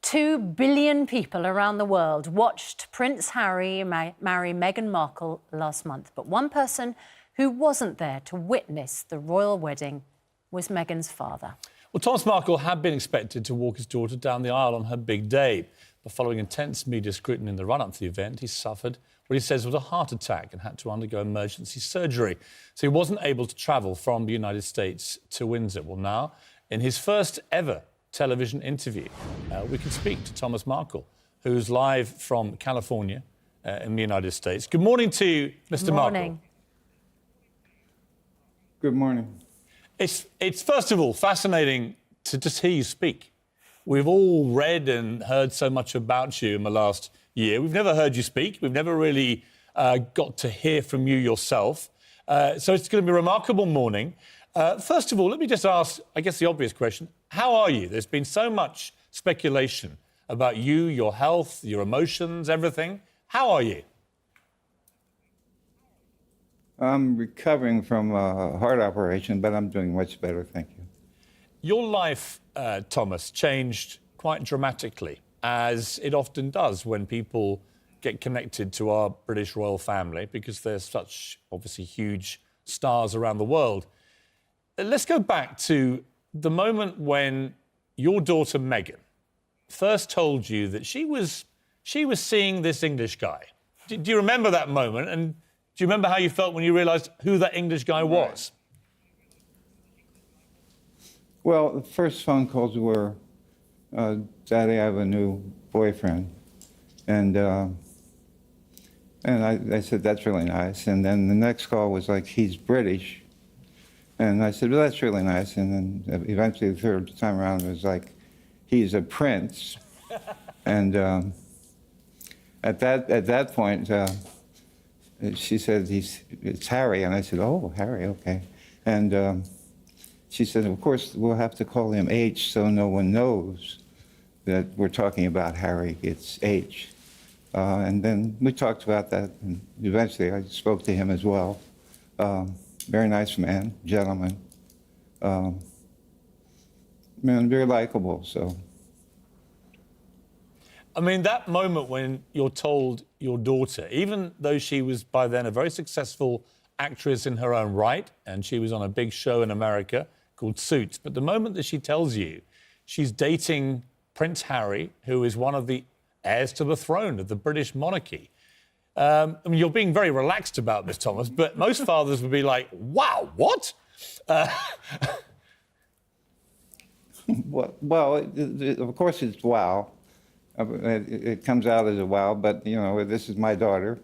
2 billion people around the world watched Prince Harry marry Meghan Markle last month. But one person who wasn't there to witness the royal wedding was Meghan's father. Well, Thomas Markle had been expected to walk his daughter down the aisle on her big day. But following intense media scrutiny in the run-up to the event, he suffered what he says was a heart attack and had to undergo emergency surgery. So he wasn't able to travel from the United States to Windsor. Well, now, in his first ever television interview, we can speak to Thomas Markle, who's live from California in the United States. Good morning to you, Mr. Markle. Good morning. It's first of all fascinating to just hear you speak. We've all read and heard so much about you in the last year. We've never heard you speak. We've never really got to hear from you yourself. So it's going to be a remarkable morning. First of all, let me just ask, I guess, the obvious question. How are you? There's been so much speculation about you, your health, your emotions, everything. How are you? I'm recovering from a heart operation, but I'm doing much better, thank you. Your life, Thomas, changed quite dramatically, as it often does when people get connected to our British royal family, because they're such, obviously, huge stars around the world. Let's go back to the moment when your daughter, Meghan, first told you that she was seeing this English guy. Do you remember that moment? And do you remember how you felt when you realised who that English guy was? Well, the first phone calls were, Daddy, I have a new boyfriend. And I said, that's really nice. And then the next call was like, he's British. And I said, well, that's really nice. And then eventually the third time around it was like, he's a prince. And at that point, she said, it's Harry. And I said, oh, Harry, okay. And she said, of course, we'll have to call him H so no one knows that we're talking about Harry. It's H. And then we talked about that. And eventually I spoke to him as well. Very nice man, gentleman. Man, very likable, so. I mean, that moment when you're told your daughter, even though she was by then a very successful actress in her own right, and she was on a big show in America called Suits, but the moment that she tells you she's dating Prince Harry, who is one of the heirs to the throne of the British monarchy. I mean, you're being very relaxed about this, Thomas, but most fathers would be like, wow, what? Well, of course it's wow. It comes out as a wow, but, you know, this is my daughter.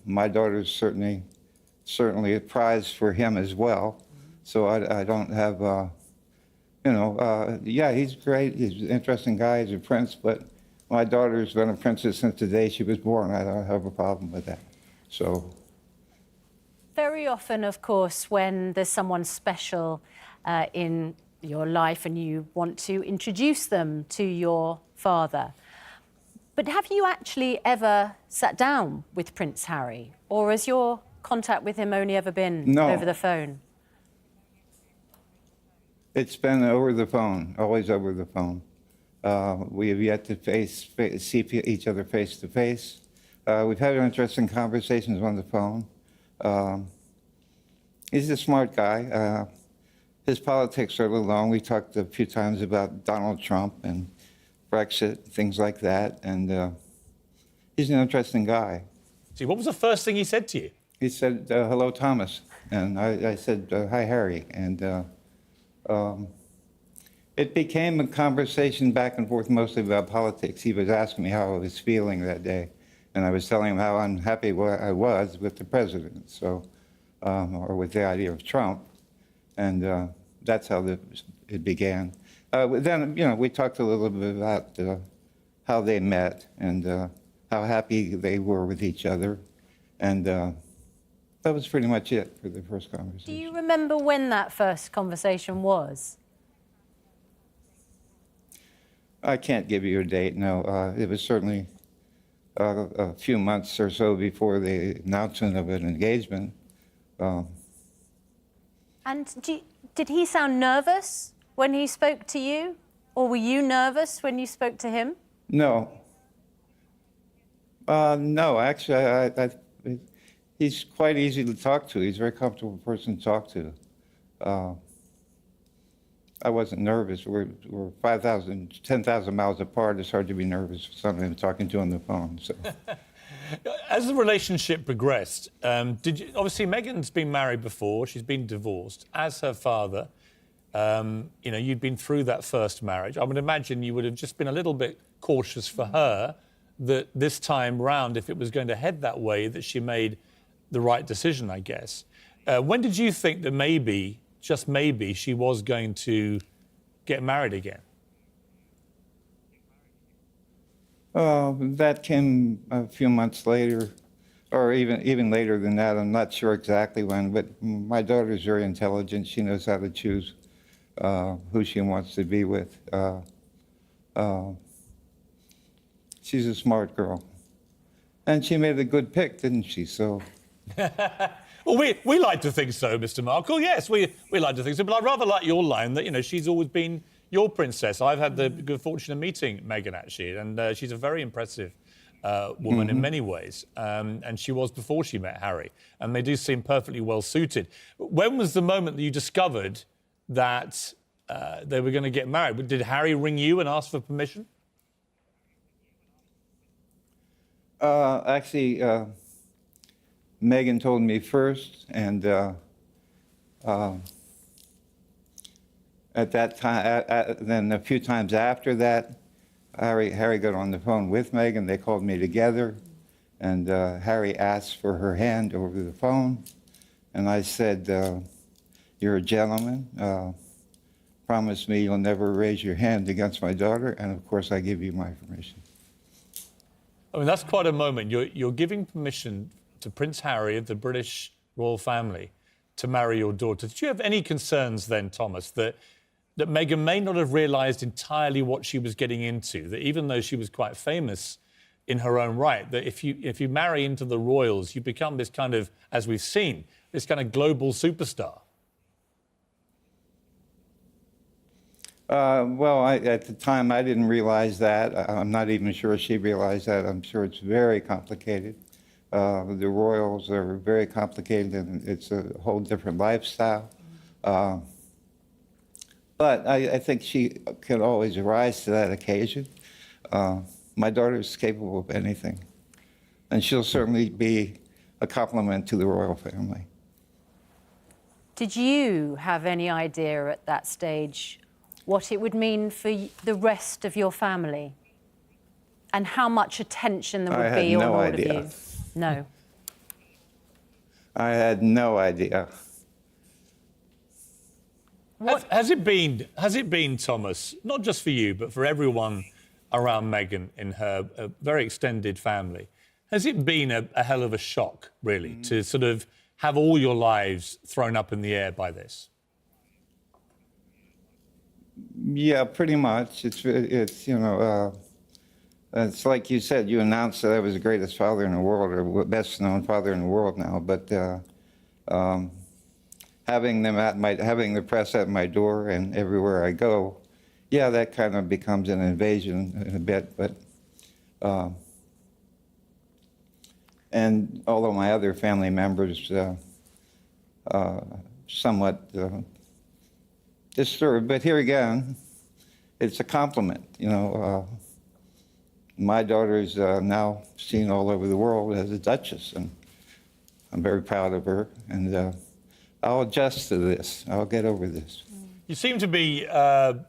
My daughter's certainly a prize for him as well. So I don't have, yeah, he's great. He's an interesting guy. He's a prince, but my daughter's been a princess since the day she was born. I don't have a problem with that. So. Very often, of course, when there's someone special in your life and you want to introduce them to your father. But have you actually ever sat down with Prince Harry? Or has your contact with him only ever been over the phone? It's been over the phone, always over the phone. We have yet to see each other face to face. We've had interesting conversations on the phone. He's a smart guy. His politics are a little long. We talked a few times about Donald Trump and Brexit, things like that. And he's an interesting guy. See, what was the first thing he said to you? He said, hello, Thomas. And I said, hi, Harry. And it became a conversation back and forth mostly about politics. He was asking me how I was feeling that day. And I was telling him how unhappy I was with the president, so, or with the idea of Trump. And that's how it began. Then, you know, we talked a little bit about how they met and how happy they were with each other. And that was pretty much it for the first conversation. Do you remember when that first conversation was? I can't give you a date, no. It was certainly a few months or so before the announcement of an engagement. And did he sound nervous when he spoke to you? Or were you nervous when you spoke to him? No. No, actually, he's quite easy to talk to. He's a very comfortable person to talk to. I wasn't nervous. We're 5,000, 10,000 miles apart. It's hard to be nervous for somebody I'm talking to on the phone. So. As the relationship progressed, obviously Meghan's been married before, she's been divorced. As her father, you'd been through that first marriage. I would imagine you would have just been a little bit cautious for her that this time round, if it was going to head that way, that she made the right decision, I guess. When did you think that maybe, just maybe, she was going to get married again? That came a few months later, or even later than that. I'm not sure exactly when, but my daughter's very intelligent. She knows how to choose who she wants to be with. She's a smart girl. And she made a good pick, didn't she? So. Well, we like to think so, Mr. Markle. Yes, we like to think so. But I rather like your line that, she's always been your princess. I've had the good fortune of meeting Meghan, actually, and she's a very impressive woman in many ways. And she was before she met Harry. And they do seem perfectly well suited. When was the moment that you discovered that they were going to get married? Did Harry ring you and ask for permission? Actually, Meghan told me first, and at that time, then a few times after that, Harry got on the phone with Meghan. They called me together, and Harry asked for her hand over the phone, and I said, "You're a gentleman. Promise me you'll never raise your hand against my daughter, and of course I give you my permission." I mean, that's quite a moment. You're giving permission to Prince Harry of the British royal family to marry your daughter. Did you have any concerns then, Thomas, that Meghan may not have realised entirely what she was getting into, that even though she was quite famous in her own right, that if you marry into the royals, you become this kind of, as we've seen, this kind of global superstar? Well, at the time, I didn't realize that. I'm not even sure she realized that. I'm sure it's very complicated. The royals are very complicated, and it's a whole different lifestyle. But I think she can always rise to that occasion. My daughter's capable of anything, and she'll certainly be a compliment to the royal family. Did you have any idea at that stage what it would mean for the rest of your family and how much attention there would be on all of you? No. I had no idea. Has it been, Thomas, not just for you, but for everyone around Meghan in her very extended family, has it been a hell of a shock, really, to sort of have all your lives thrown up in the air by this? Yeah, pretty much. It's it's like you said, you announced that I was the greatest father in the world, or best known father in the world now, but having the press at my door and everywhere I go, yeah, that kind of becomes an invasion in a bit, but and although my other family members somewhat disturbed, but here again, it's a compliment, my daughter's now seen all over the world as a duchess, and I'm very proud of her, and I'll adjust to this. I'll get over this. You seem to be I'm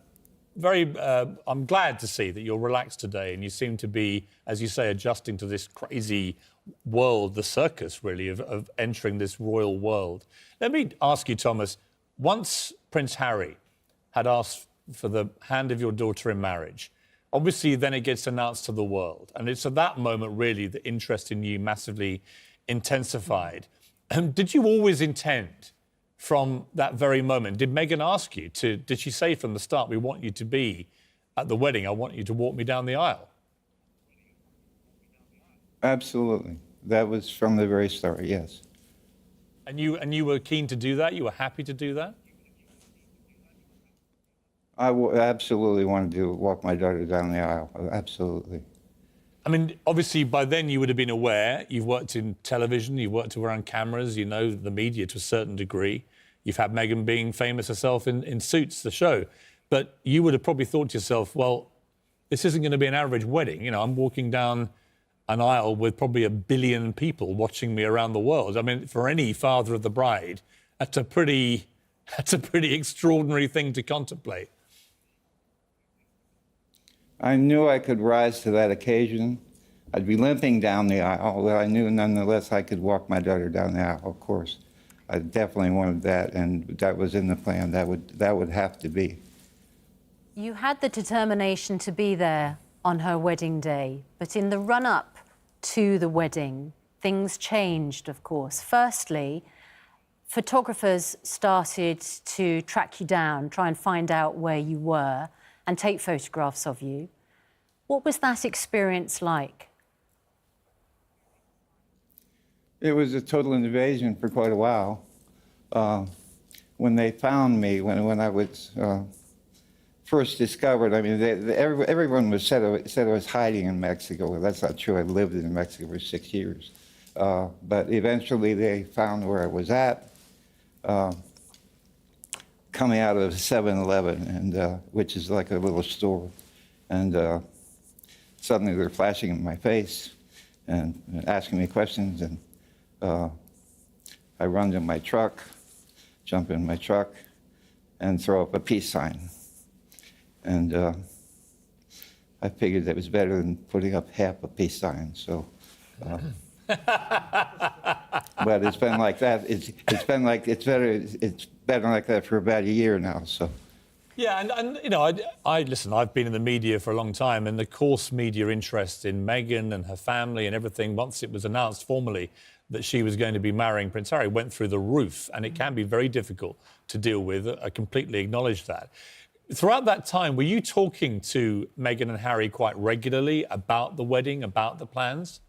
glad to see that you're relaxed today, and you seem to be, as you say, adjusting to this crazy world, the circus, really, of entering this royal world. Let me ask you, Thomas, once Prince Harry had asked for the hand of your daughter in marriage, obviously then it gets announced to the world. And it's at that moment, really, the interest in you massively intensified. Did you always intend from that very moment? Did Meghan ask you did she say from the start, we want you to be at the wedding, I want you to walk me down the aisle? Absolutely. That was from the very start, yes. And you were keen to do that? You were happy to do that? Absolutely wanted to walk my daughter down the aisle. Absolutely. I mean, obviously, by then you would have been aware. You've worked in television, you've worked around cameras, you know the media to a certain degree. You've had Meghan being famous herself in Suits, the show. But you would have probably thought to yourself, well, this isn't going to be an average wedding. You know, I'm walking down an aisle with probably 1 billion people watching me around the world. I mean, for any father of the bride, that's a pretty extraordinary thing to contemplate. I knew I could rise to that occasion. I'd be limping down the aisle, but I knew nonetheless I could walk my daughter down the aisle, of course. I definitely wanted that, and that was in the plan. That would have to be. You had the determination to be there on her wedding day, but in the run-up to the wedding, things changed, of course. Firstly, photographers started to track you down, try and find out where you were, and take photographs of you. What was that experience like? It was a total invasion for quite a while. When they found me, when I was first discovered, I mean, everyone said I was hiding in Mexico. Well, that's not true. I lived in Mexico for 6 years. But eventually they found where I was at, coming out of 7-Eleven, and which is like a little store. And suddenly they're flashing in my face and asking me questions. And I run to my truck, jump in my truck, and throw up a peace sign. And I figured that was better than putting up half a peace sign. So, but it's been like that. It's been like it's been like that for about a year now. So. Yeah, and you know, I listen. I've been in the media for a long time, and the course media interest in Meghan and her family and everything. Once it was announced formally that she was going to be marrying Prince Harry, went through the roof, and it can be very difficult to deal with. I completely acknowledge that. Throughout that time, were you talking to Meghan and Harry quite regularly about the wedding, about the plans?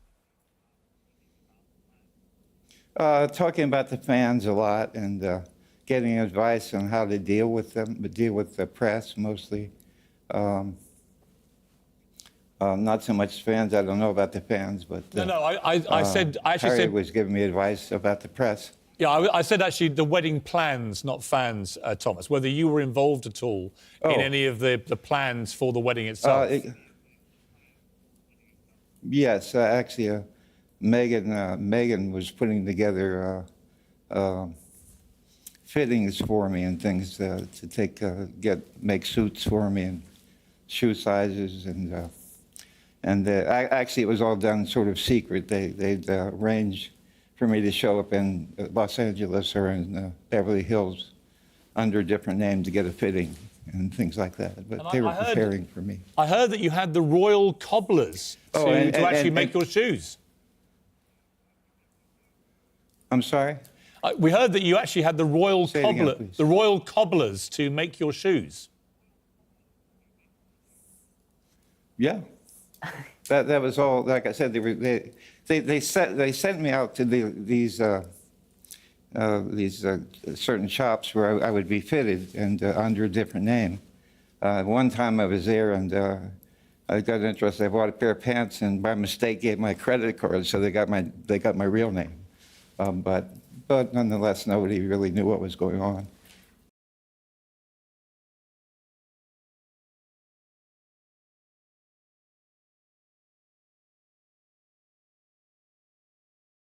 Talking about the fans a lot and getting advice on how to deal with them, but deal with the press mostly. Not so much fans. I don't know about the fans, but I said Harry was giving me advice about the press. Yeah, I said actually the wedding plans, not fans, Thomas. Whether you were involved at all in any of the plans for the wedding itself. Yes, actually, Meghan was putting together fittings for me and things to make suits for me and shoe sizes and actually it was all done sort of secret. They'd arrange for me to show up in Los Angeles or in Beverly Hills under a different name to get a fitting and things like that. But they were preparing for me. I heard that you had the royal cobblers to actually make your shoes. I'm sorry? We heard that you actually had the royal cobblers to make your shoes. Yeah. That was all. Like I said, they sent me out to these certain shops where I would be fitted and under a different name. One time I was there and I got interested. I bought a pair of pants and by mistake gave my credit card, so they got my real name. But nonetheless, nobody really knew what was going on.